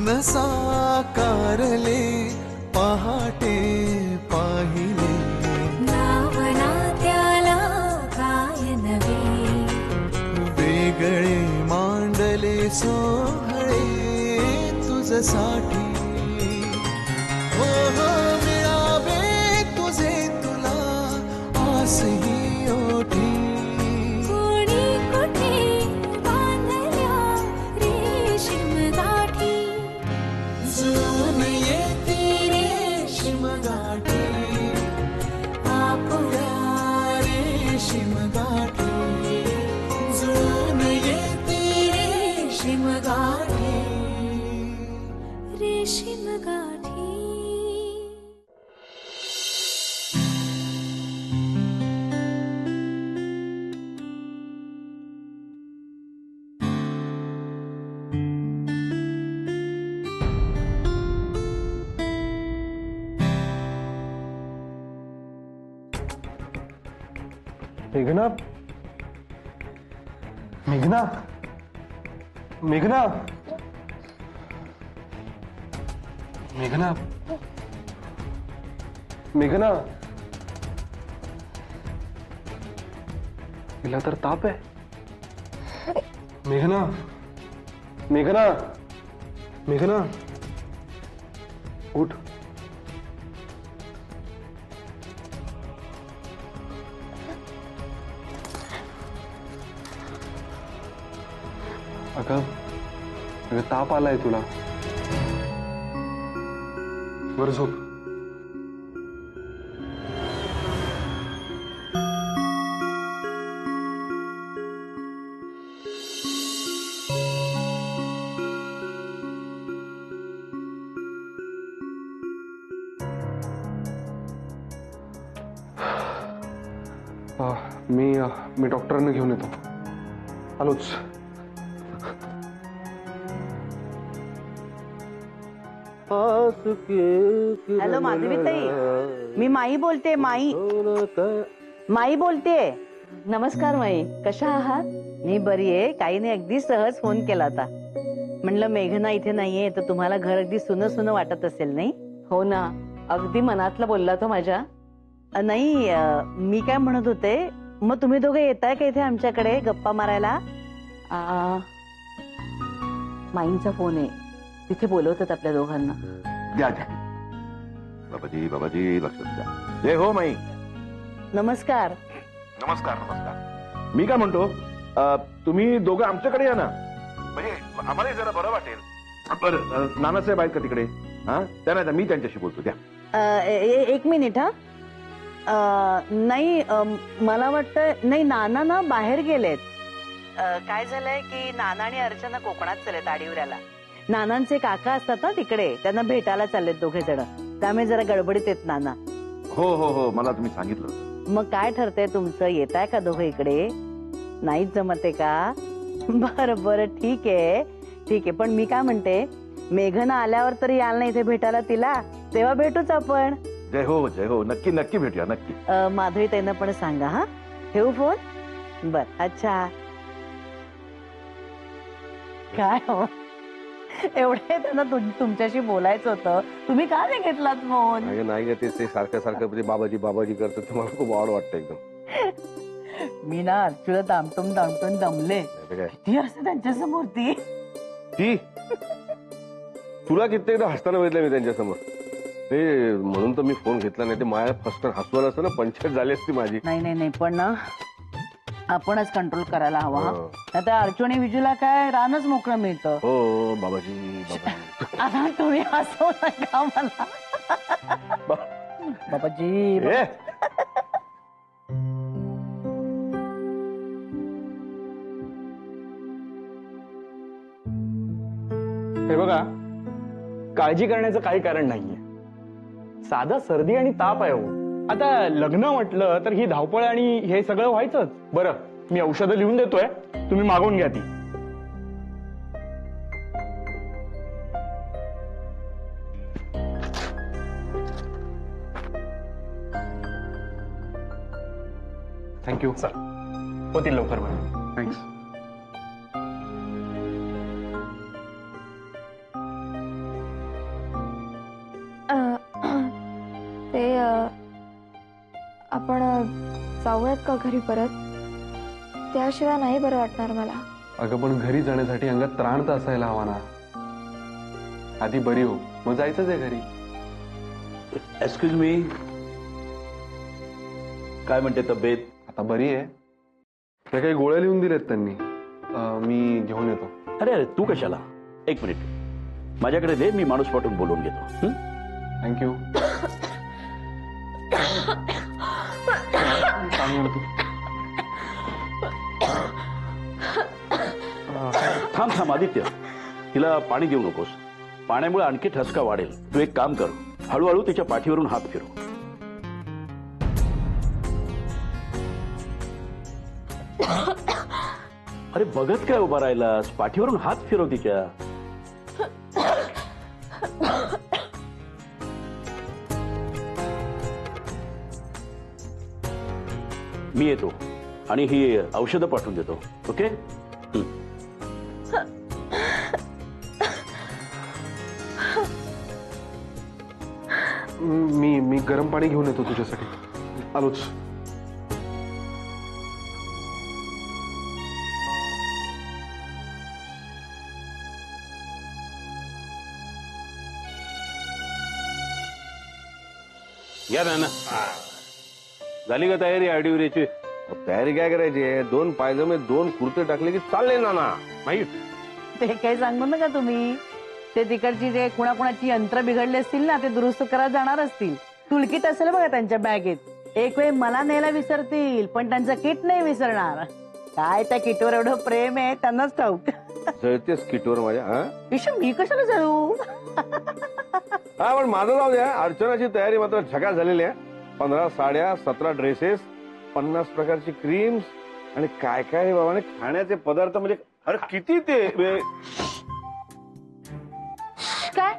स्वप्न साकारले पहाटे पाहिले नावना त्याला काय नवे वेगळे मांडले सोहळे तुझसाठी हो हो मिळावे तुझे तुला आसही ओठी कोणी कुठे बांधल्या रेशीम गाठी जुळून येते रेशीम गाठी आपुल्या रेशीम गाठी जुळून येते रेशीम गाठी रेशीम गाठी. मेघना मेघना मेघना मेघना मेघना तिला तर ताप आहे. मेघना मेघना मेघना उठ. अगं ताप आलाय तुला. वर झोप. मी डॉक्टरांना घेऊन येतो. आलोच. हॅलो माधवीताई, मी माई बोलते. माई बोलते. नमस्कार माई, कशा आहात? मी बरी आहे. काही नाही, अगदी सहज फोन केला होता. म्हणलं मेघना इथे नाहीये तर तुम्हाला घर अगदी सुनं सुनं वाटत असेल नाही? हो ना, अगदी मनातलं बोलला तो माझ्या. नाही, मी काय म्हणत होते, मग तुम्ही दोघे येताय का इथे आमच्याकडे गप्पा मारायला? माईंचा फोन आहे, तिथे बोलवतात आपल्या दोघांना. द्या द्या. बाबाजी बाबाजी लक्षात द्या. जय हो माई. नमस्कार. नमस्कार नमस्कार. मी काय म्हणतो, तुम्ही दोघं आमच्याकडे या ना, म्हणजे आम्हाला जरा बरं वाटेल. बरं, नानासाहेब आहेत का तिकडे? हा, त्या नाही, मी त्यांच्याशी बोलतो. द्या. एक मिनिट. हा, नाही, मला वाटतं नाही, नाना ना बाहेर गेलेत. काय झालंय की नाना आणि अर्चना कोकणात चाललेत आडिवऱ्याला. नानांचे काका असतात ना तिकडे, त्यांना भेटायला चाललेत दोघे जण. त्यामुळे जरा गडबडीत येत नाना. हो हो हो, मला तुम्ही सांगितलं. मग काय ठरतंय तुमचं? येताय का दोघं इकडे? नाहीच जमते का? बरं बरं, ठीक आहे ठीक आहे. पण मी काय म्हणते, मेघना आल्यावर तरी याल ना इथे भेटायला तिला, तेव्हा भेटूच आपण. जय हो जय हो. नक्की नक्की भेटूया नक्की. माधवी ताईंना पण सांगा. हा, ठेवू फोन? बर. अच्छा. काय हो, एवढे त्यांना तुमच्याशी बोलायचं होतं, तुम्ही का नाही घेतलात फोन? नाही ते सारखं सारखं बाबाजी बाबाजी करतात, तुम्हाला खूप आवड वाटतं एकदम. मी ना अर्जुला दामटून दामटून दमले. किती असते त्यांच्या समोर ती तुला कित्येकदा हसताना बघितलं मी त्यांच्या समोर. ते म्हणून तर मी फोन घेतला, नाही ते माझ्या फर्स्ट हसवलं असतं ना, पंचायत झाली असती माझी. नाही नाही नाही, पण ना आपणच कंट्रोल करायला हवा. नाहीतर अर्जु आणि विजूला काय रानच मोकळं मिळतं. हो बाबाजी बाबाजी. आता तुम्ही हसवू नका मला. बाबाजी. हे बघा, काळजी करण्याचं काही कारण नाहीये. साधा सर्दी आणि ताप आहे हो. आता लग्न म्हटलं तर ही धावपळ आणि हे सगळं व्हायचंच. बरं, मी औषधं लिहून देतोय, तुम्ही मागवून घ्या ती. थँक्यू. चल, होतील लवकर. बरं, थँक्स. ते आपण जाऊयात का घरी परत? त्याशिवाय नाही बरं वाटणार मला. अगं पण घरी जाण्यासाठी अंगात त्राण तर असायला हवा ना. आधी बरी हो, मग जायचंच आहे घरी. एक्सक्यूज मी, काय म्हणते तब्येत? आता बरी आहे. त्या काही गोळ्या लिहून दिल्यात त्यांनी, मी घेऊन येतो. अरे अरे तू कशाला? एक मिनिट माझ्याकडे दे, मी माणूस पाठवून बोलवून घेतो. थँक्यू. थांब थांब आदित्य, तिला पाणी देऊ नकोस. पाण्यामुळे आणखी ठसका वाढेल. तू एक काम कर, हळूहळू तिच्या पाठीवरून हात फिरव. अरे बघत काय उभा राहिलास? पाठीवरून हात फिरव तिच्या. मी येतो आणि ही औषधं पाठवून देतो. ओके? मी गरम पाणी घेऊन येतो तुझ्यासाठी. आलोच. या ना. झाली का तयारी आडिवरीची? तयारी काय करायची आहे? 2 पायजमे 2 कुर्ते टाकले की चालले ना. माहीत ते काही सांगू नका तुम्ही. ते तिकडची जे कुणाकुणाची यंत्र बिघडले असतील ना, ते दुरुस्त करायला जाणार असतील. टूलकिट असेल बघा त्यांच्या बॅगेत. एक वेळ मला न्यायला विसरतील, पण त्यांचं किट नाही विसरणार. काय त्या किटवर एवढं प्रेम आहे त्यांनाच ठाऊक. जळतेस किटवर माझ्या. हा मी कशाला जळू? हा पण माझं जाऊ द्या. अर्चनाची तयारी मात्र झकास झालेली आहे. 15 साड्या, 17 ड्रेसेस, 50 प्रकारची क्रीम्स आणि काय काय बाबाने खाण्याचे पदार्थ. म्हणजे अरे किती ते. काय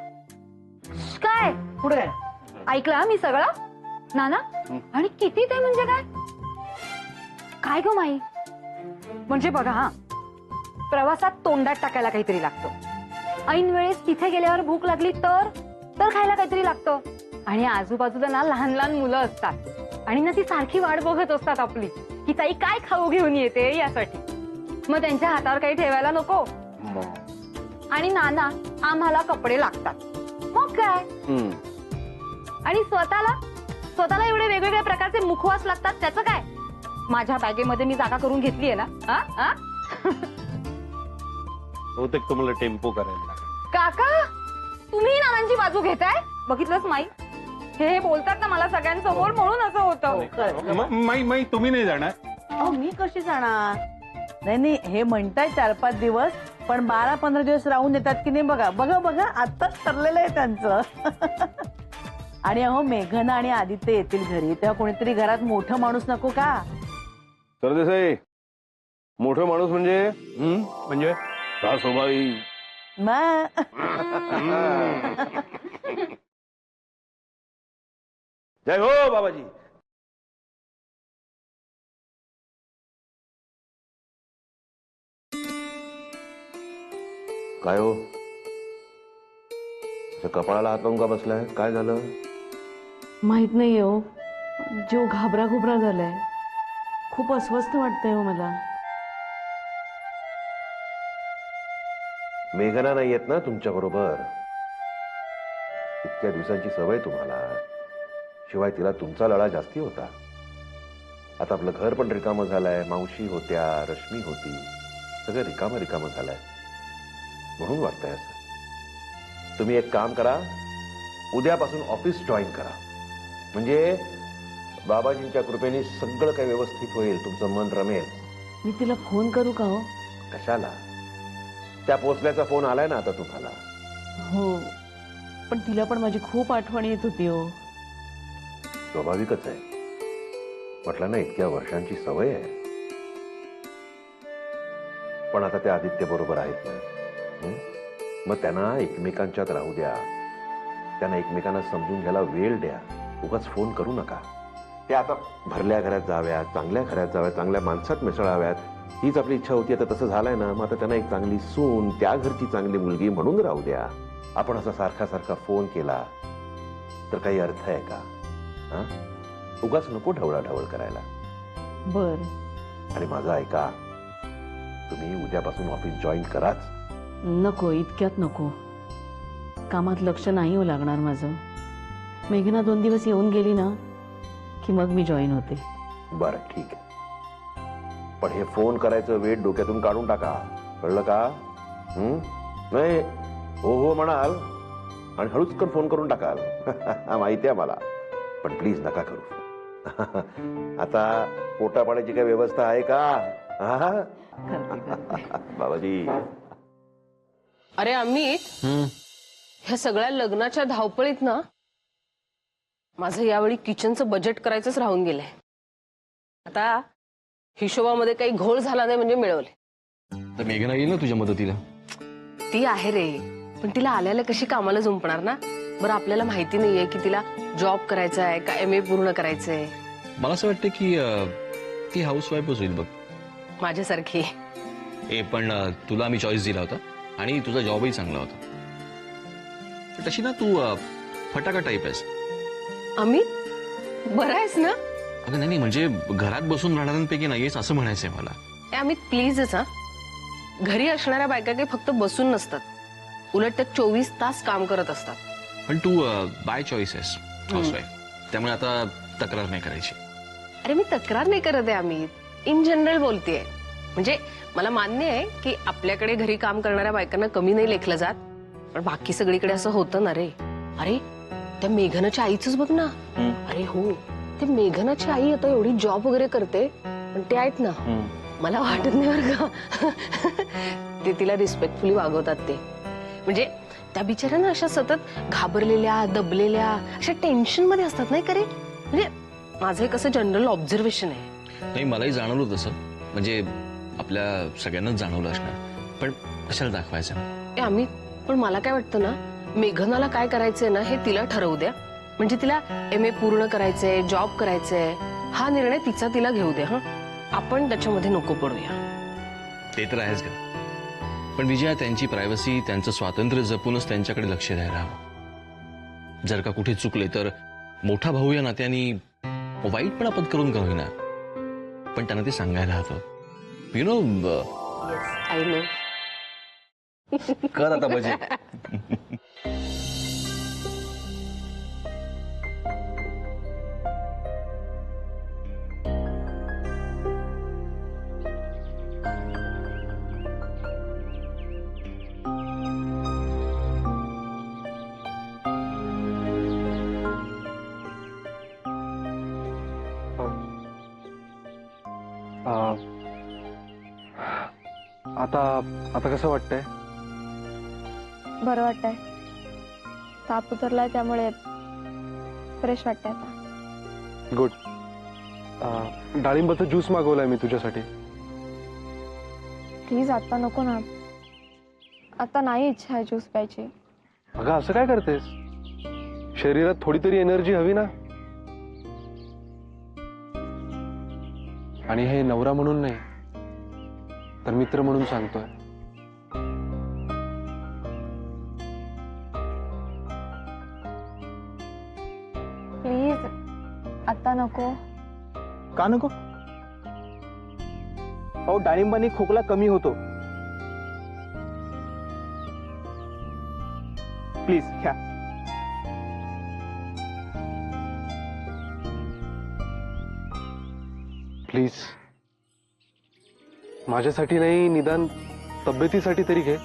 काय पुढे ऐकला मी सगळं नाना? आणि किती ते म्हणजे काय? काय ग माई? म्हणजे बघा हा, प्रवासात तोंडात टाकायला काहीतरी लागतं. ऐन वेळेस तिथे गेल्यावर भूक लागली तर खायला काहीतरी लागतं. आणि आजूबाजूला ना लहान लहान मुलं असतात आणि ना ती सारखी वाट बघत असतात आपली की ताई काय खाऊ घेऊन येते यासाठी. मग त्यांच्या हातावर काही ठेवायला नको. आणि नाना आम्हाला कपडे लागतात. मग काय? आणि स्वतःला एवढे वेगवेगळ्या प्रकारचे मुखवास लागतात. त्याचं काय? माझ्या बॅगेमध्ये मी जागा करून घेतलीये ना. बहुतेक तुम्हाला टेम्पो करायला लागेल. काका तुम्ही नानांची बाजू घेताय? बघितलंच माई, हे बोलतात ना मला सगळ्यांसमोर म्हणून असं होतं. माई तुम्ही नाही जाणार? अहो मी कशी जाणार? नाही हे म्हणताय 4-5 दिवस, पण 12-15 दिवस राहून येतात की नाही बघा. बघा बघा आत्ताच ठरलेलं आहे त्यांचं. आणि अहो मेघना आणि आदित्य येतील घरी, तेव्हा कोणीतरी घरात मोठं माणूस नको का? सरदेसाई, मोठं माणूस म्हणजे म्हणजे सासूबाई. जय हो बाबाजी. काय हो, कपाळाला हात लावून का बसलाय? काय झालं? माहित नाही हो, जीव घाबरा घुबरा झालाय. खूप अस्वस्थ वाटतंय हो मला. मेघना नाही येत ना तुमच्या बरोबर? इतक्या दिवसांची सवय तुम्हाला. शिवाय तिला तुमचा लळा जास्ती होता. आता आपलं घर पण रिकामं झालंय. मावशी होत्या, रश्मी होती, सगळं रिकामं झालंय. म्हणून वाटतंय असं. तुम्ही एक काम करा, उद्यापासून ऑफिस जॉईन करा. म्हणजे बाबाजींच्या कृपेने सगळं काही व्यवस्थित होईल. तुमचं मन रमेल. मी तिला फोन करू का हो? कशाला? त्या पोचल्याचा फोन आलाय ना आता तुम्हाला. हो, पण तिला पण माझी खूप आठवण येत होती हो. स्वाभाविकच आहे. म्हटलं ना, इतक्या वर्षांची सवय आहे. पण आता त्या आदित्य बरोबर आहेत ना. मग त्यांना एकमेकांच्यात राहू द्या. त्यांना एकमेकांना समजून घ्यायला वेळ द्या. उगाच फोन करू नका. ते आता भरल्या घरात जाव्यात, चांगल्या घरात जाव्यात, चांगल्या माणसात मिसळाव्यात, हीच आपली इच्छा होती. आता तसं झालंय ना, मग आता त्यांना एक चांगली सून, त्या घरची चांगली मुलगी म्हणून राहू द्या. आपण असा सारखा फोन केला तर काही अर्थ आहे का? हा उगाच नको ढवळाढवळ करायला. बर. आणि माझं ऐका, तुम्ही उद्यापासून ऑफिस जॉईन कराच. नको, इतक्यात नको. कामात लक्ष नाही हो लागणार माझं. मेघना 2 दिवस येऊन गेली ना की मग मी जॉईन होते. बरं ठीक आहे, पण हे फोन करायचं वेळ डोक्यातून काढून टाका, कळलं का? नाही हो हो म्हणाल आणि हळूचकन फोन करून टाकाल. माहिती आहे मला, पण प्लीज नका करू. आता पोटा पाण्याची काय व्यवस्था आहे का? बाबाजी. अरे अमित, ह्या सगळ्या लग्नाच्या धावपळीत ना माझं यावेळी किचनचं बजेट करायचंच राहून गेलंय. आता हिशोबामध्ये काही घोळ झाला नाही म्हणजे मिळवले. तर मेघना येईल ना तुझ्या मदतीला? ती आहे रे, पण तिला आल्याला कशी कामाला जुंपणार ना. बरं आपल्याला माहिती नाहीये की तिला जॉब करायचा आहे का MA पूर्ण करायचंय. मला असं वाटतं की ती हाऊसवाईफच होईल बघ, माझ्यासारखी. पण तुला मी चॉईस दिला होता आणि तुझा जॉबही चांगला होता. तशी ना तू फटाका टाईप आहेस. अमित बरं आहेस ना? अगं नाही, म्हणजे घरात बसून राहणाऱ्यांपैकी नाहीयेस असं म्हणायचंय मला. अमित प्लीजच हा. घरी असणाऱ्या बायका काही फक्त बसून नसतात, उलट त्या 24 तास काम करत असतात. पण तू बाय चॉईस आहेस हाऊसवाईफ, त्यामुळे आता तक्रार नाही करायची. अरे मी तक्रार नाही करत आहे अमित, इन जनरल बोलतेय. म्हणजे मला मान्य आहे की आपल्याकडे घरी काम करणाऱ्या बायकांना कमी नाही लेखलं जात, पण बाकी सगळीकडे असं होतं ना रे. अरे त्या मेघनाच्या आईच बघ ना. अरे हो, ते मेघनाची आई आता एवढी जॉब वगैरे करते, पण ते आहेत ना, मला वाटत नाही बरं का ते तिला रिस्पेक्टफुली वागवतात. ते म्हणजे त्या बिचाऱ्यांना अशा सतत घाबरलेल्या दबलेल्या अशा टेन्शन मध्ये असतात नाही का रे. म्हणजे माझं एक असं जनरल ऑब्झर्वेशन आहे. नाही मलाही जाणवलं तसं, म्हणजे आपल्या सगळ्यांनाच जाणवलं असणार, पण कशाला दाखवायचं. अमित पण मला काय वाटतं ना, मेघनाला काय करायचंय ना हे तिला ठरवू द्या. म्हणजे तिला MA पूर्ण करायचंय, जॉब करायचंय, हा निर्णय तिला घेऊ द्या. हा आपण त्याच्यामध्ये नको पडूया. ते तर आहेच का, पण विजया त्यांची प्रायव्हसी, त्यांचं स्वातंत्र्य जपूनच त्यांच्याकडे लक्ष द्यायला हवं. जर का कुठे चुकले तर मोठा भाऊ या नात्याने वाईटपणा पत्करून का होईना, पण त्यांना ते सांगायला हवं. You know. I know. कर आता बजेट. आता कसं वाटतंय? बरं वाटतंय. ताप उतरलाय त्यामुळे फ्रेश वाटतंय आता. गुड. डाळिंबाचा ज्यूस मागवलाय मी तुझ्यासाठी. प्लीज आता नको ना, आता नाही इच्छा आहे ज्यूस प्यायची. अगं असं काय करतेस? शरीरात थोडी तरी एनर्जी हवी ना. आणि हे नवरा म्हणून नाही तर मित्र म्हणून सांगतोय. प्लीज आता नको. का नको? अहो डाळिंबाने खोकला कमी होतो. प्लीज घ्या. प्लीज माझ्यासाठी नाही, निदान तब्येतीसाठी तरी घे.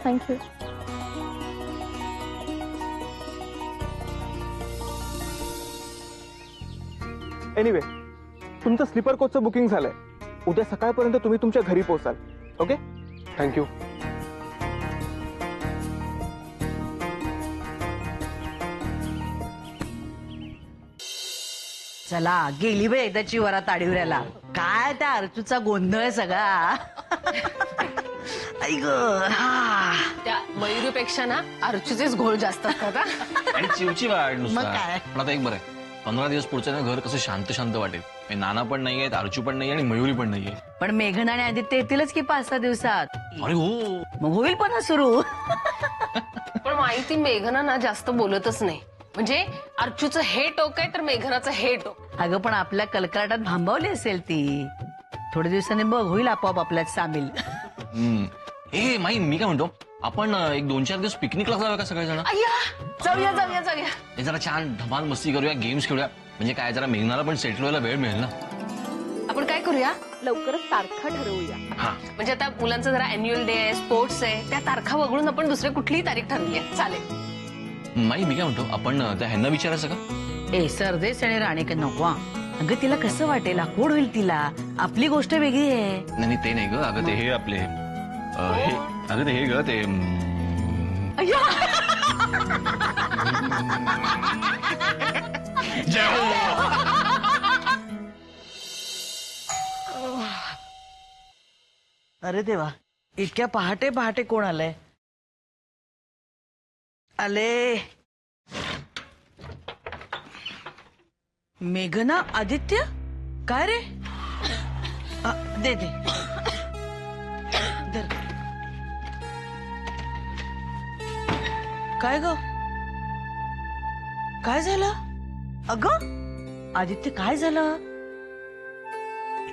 थँक्यू. एनिवे तुमचं स्लीपर कोचचं बुकिंग झालंय. उद्या सकाळपर्यंत तुम्ही तुमच्या घरी पोहोचाल. ओके. थँक्यू. चला गेली बाई एकदाची वरा ताडीवऱ्याला. काय त्या अर्चूचा गोंधळ सगळा. ऐक त्या मयुरीपेक्षा ना अर्चूचेच घोळ जास्त असतात. आणि चिवची वाढ मग काय? पण आता एक बरं आहे, 15 दिवस पुढचं ना घर कसं शांत शांत वाटेल. नाना पण नाहीये, अर्चू पण नाहीये आणि मयुरी पण नाहीये. पण मेघना आणि आदित्य येतीलच की 5-6 दिवसात. अरे हो, मग होईल पण सुरू. पण माहिती मेघना ना जास्त बोलतच नाही. म्हणजे अर्चूचं हे टोक आहे तर मेघनाचं हे टोक. अगं पण आपल्या कलकलाटात भांबावली असेल ती. थोड्या दिवसांनी बघ होईल आपोआप आपल्यात सामील. ए माई मी काय म्हणतो, आपण एक 2-4 दिवस पिकनिकला जाऊया का सगळेजण? जाऊया जाऊया जाऊया. हे जरा छान धमाल मस्ती करूया, गेम्स खेळूया. म्हणजे काय जरा मेघनाला पण सेटल व्हायला वेळ मिळेल ना. आपण काय करूया, लवकरच तारखा ठरवूया. हा म्हणजे आता मुलांचं जरा अॅन्युअल डे आहे, स्पोर्ट्स आहे, त्या तारखा वगळून आपण दुसरी कुठलीही तारीख ठरवूया. चालेल. माई मी काय म्हणतो, आपण त्या ह्यांना विचारायचं का? ए सरदेस आणि राणे का नको. अगं तिला कसं वाटेल, आकोड होईल तिला. आपली गोष्ट वेगळी आहे. नाही ते नाही ग, अगं ते हे आपले हे अगं ते हे ग ते अरे देवा, इतक्या पहाटे पहाटे कोण आलंय? आले मेघना, आदित्य. काय रे? दे दे धर. काय ग, काय झालं? अगं आदित्य काय झालं?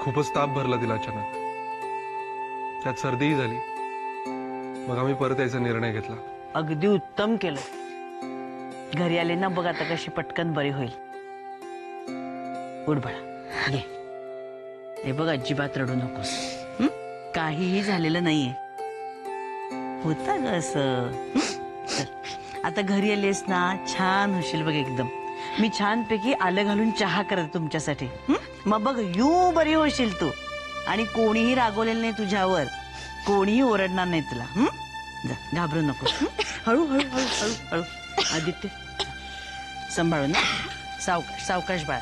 खूपच ताप भरला तिला अचानक. त्यात सर्दीही झाली. मग आम्ही परत यायचा निर्णय घेतला. अगदी उत्तम केलं. घरी आले ना बघ आता कशी पटकन बरी होईल. उठ बाळा, ये. हे बघ अजिबात रडू नकोस. काहीही झालेलं नाहीये. होता ग असं. आता घरी आलीस ना छान होशील बघ एकदम. मी छानपैकी आलं घालून चहा करते तुमच्यासाठी. मग बघ यू बरी होशील तू. आणि कोणीही रागवलेलं नाही तुझ्यावर. कोणीही ओरडणार नाही तुला. जा, घाबरू नको. हळू हळू हळू हळू हळू. आदित्य सांभाळून ना. सावकाश सावकाश बाळा.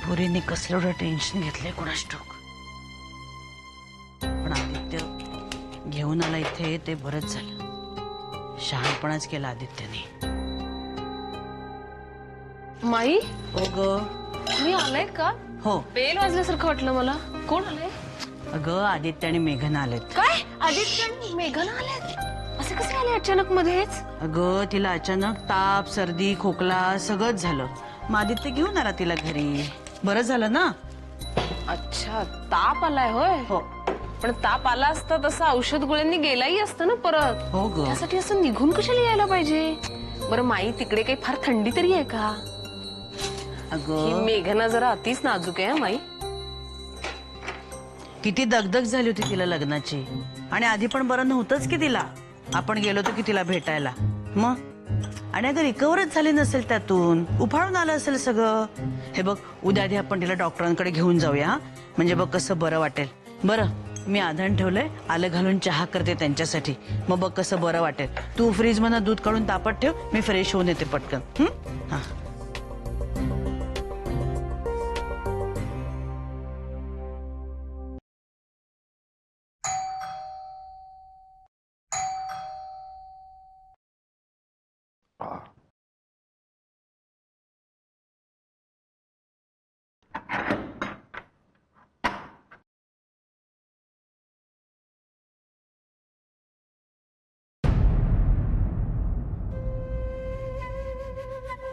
पोरीने कसलं एवढं टेन्शन घेतलंय कोणास ठाऊक. पण आदित्य घेऊन आला इथे ते बरंच झालं. शहाणपणाच केला आदित्यने. माई, हो ग. मी आलाय का? हो. बेल वाजल्यासारखं वाटलं मला. कोण आलंय? अगं आदित्य आणि मेघना आलेत. काय? आदित्य आणि मेघना आलेत? असे कसे आले अचानक मध्येच? अगं तिला अचानक ताप, सर्दी, खोकला सगळंच झालं. मग आदित्य घेऊन आला तिला घरी. बरं झालं ना. अच्छा, ताप आलाय होय? हो. पण ताप आला असता तसं औषध गोळ्यांनी गेलाही असतं ना परत. हो ग. त्यासाठी असं निघून कशाला यायला पाहिजे? बरं माई, तिकडे काही फार थंडी तरी आहे का? ही मेघना जरा अतिच नाजूक आहे माई. किती दगदग झाली होती तिला लग्नाची. आणि आधी पण बरं नव्हतंच की तिला. आपण गेलो होतो की तिला भेटायला. मग आणि अगं रिकवरच झाली नसेल त्यातून. उफाळून आलं असेल सगळं. हे बघ उद्या आधी आपण तिला डॉक्टरांकडे घेऊन जाऊया. म्हणजे बघ कसं बरं वाटेल. बरं मी आधण ठेवलंय, आलं घालून चहा करते त्यांच्यासाठी. मग बघ कसं बरं वाटेल. तू फ्रीज मधनं दूध काढून तापत ठेव, मी फ्रेश होऊन येते पटकन. हा.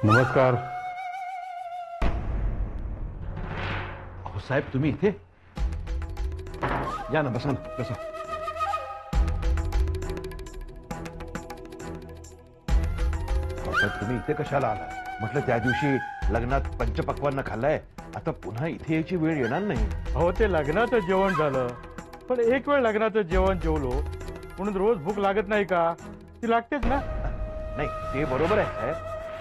नमस्कार. अहो साहेब तुम्ही इथे या ना, बसा ना, बसा. साहेब तुम्ही इथे कशाला आला? म्हटलं त्या दिवशी लग्नात पंचपक्वान्न खाल्लाय, आता पुन्हा इथे यायची वेळ येणार नाही. हो, ते लग्नाचं जेवण झालं, पण एक वेळ लग्नाचं जेवण जेवलो म्हणून रोज भूक लागत नाही का? ती लागतेच ना. नाही ते बरोबर आहे,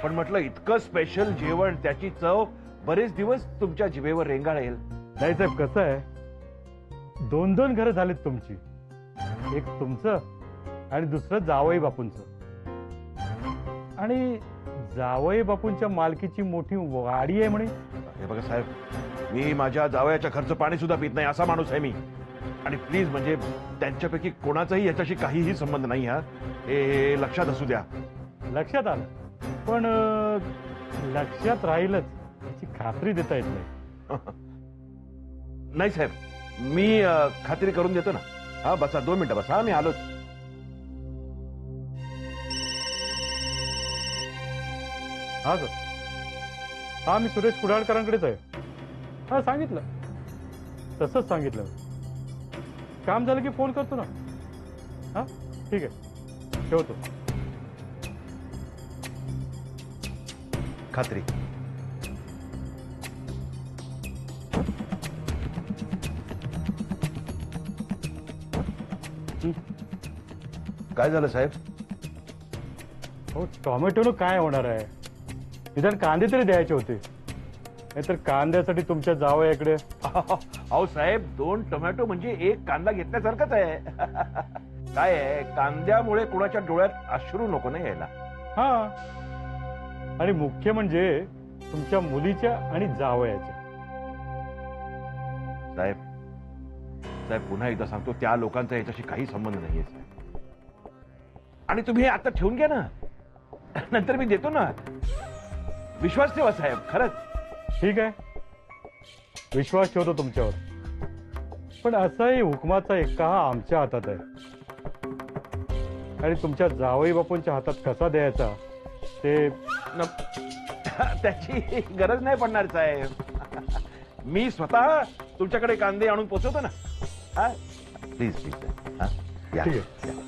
पण म्हटलं इतकं स्पेशल जेवण, त्याची चव बरेच दिवस तुमच्या जिभेवर रेंगाळेल. नाही साहेब, कसं आहे, 2 घरं झालीत तुमची. एक तुमचं आणि दुसरं जावई बापूंचं. आणि जावई बापूंच्या मालकीची मोठी वाडी आहे म्हणे. हे बघा साहेब, मी माझ्या जावयाच्या खर्च पाणी सुद्धा पित नाही असा माणूस आहे मी. आणि प्लीज म्हणजे त्यांच्यापैकी कोणाचाही याच्याशी काहीही संबंध नाही. हा हे लक्षात असू द्या. लक्षात आलं, पण लक्षात राहीलच याची खात्री देता येत नाही. नाही साहेब, मी खात्री करून देतो ना. हा बसा 2 मिनिटं बसा, मी आलोच. हा सर. हा मी सुरेश कुडाळकरांकडेच आहे. हा सांगितलं, तसंच सांगितलं. काम झालं की फोन करतो ना. हा ठीक आहे, ठेवतो. खात्री. काय झालं साहेब? हो टोमॅटोनं काय होणार आहे, निदान कांदे तरी द्यायचे होते. नाहीतर कांद्यासाठी तुमच्या जावयाकडे. अहो साहेब 2 टोमॅटो म्हणजे 1 कांदा घेतल्यासारखंच आहे. काय आहे, कांद्यामुळे कुणाच्या डोळ्यात अश्रू नको ना यायला. हा, आणि मुख्य म्हणजे तुमच्या मुलीच्या आणि जावयाच्या. साहेब साहेब पुन्हा एकदा सांगतो, त्या लोकांचा याच्याशी काही संबंध नाहीये साहेब. आणि तुम्ही हे आता ठेवून घ्या ना, नंतर मी देतो ना. विश्वास ठेवा साहेब, खरंच. ठीक आहे, विश्वास ठेवतो तुमच्यावर. पण असाही हुकमाचा एक्का हा आमच्या हातात आहे, आणि तुमच्या जावई बापूंच्या हातात कसा द्यायचा ते त्याची गरज नाही पडणार साहेब. मी स्वतः तुमच्याकडे कांदे आणून पोचवतो ना. हा प्लीज प्लीज. हा या. ठीक आहे.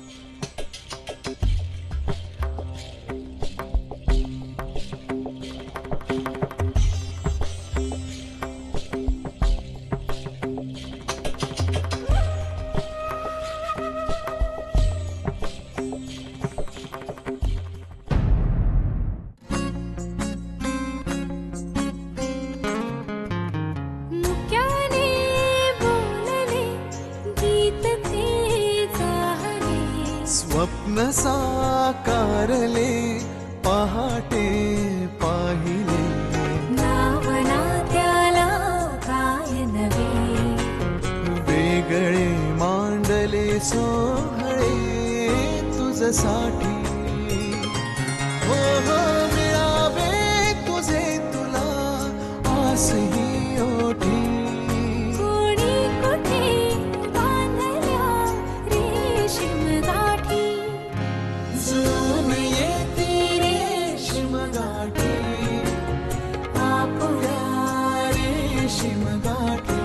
स्वप्न साकारले पहाटे पाहिले, नावना त्याला काय नवे, वेगळे मांडले सोहळे तुझसाठी. हो हो मिळावे तुझे तुला आसही ओठी, कोणी कुठे बांधल्या रेशीम गाठी, जुळून येती रेशीम गाठी, आपुल्या रेशीम गाठी,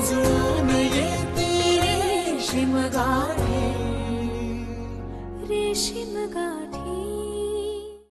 जुळून येती रेशीम गाठी, रेशीम गाठी.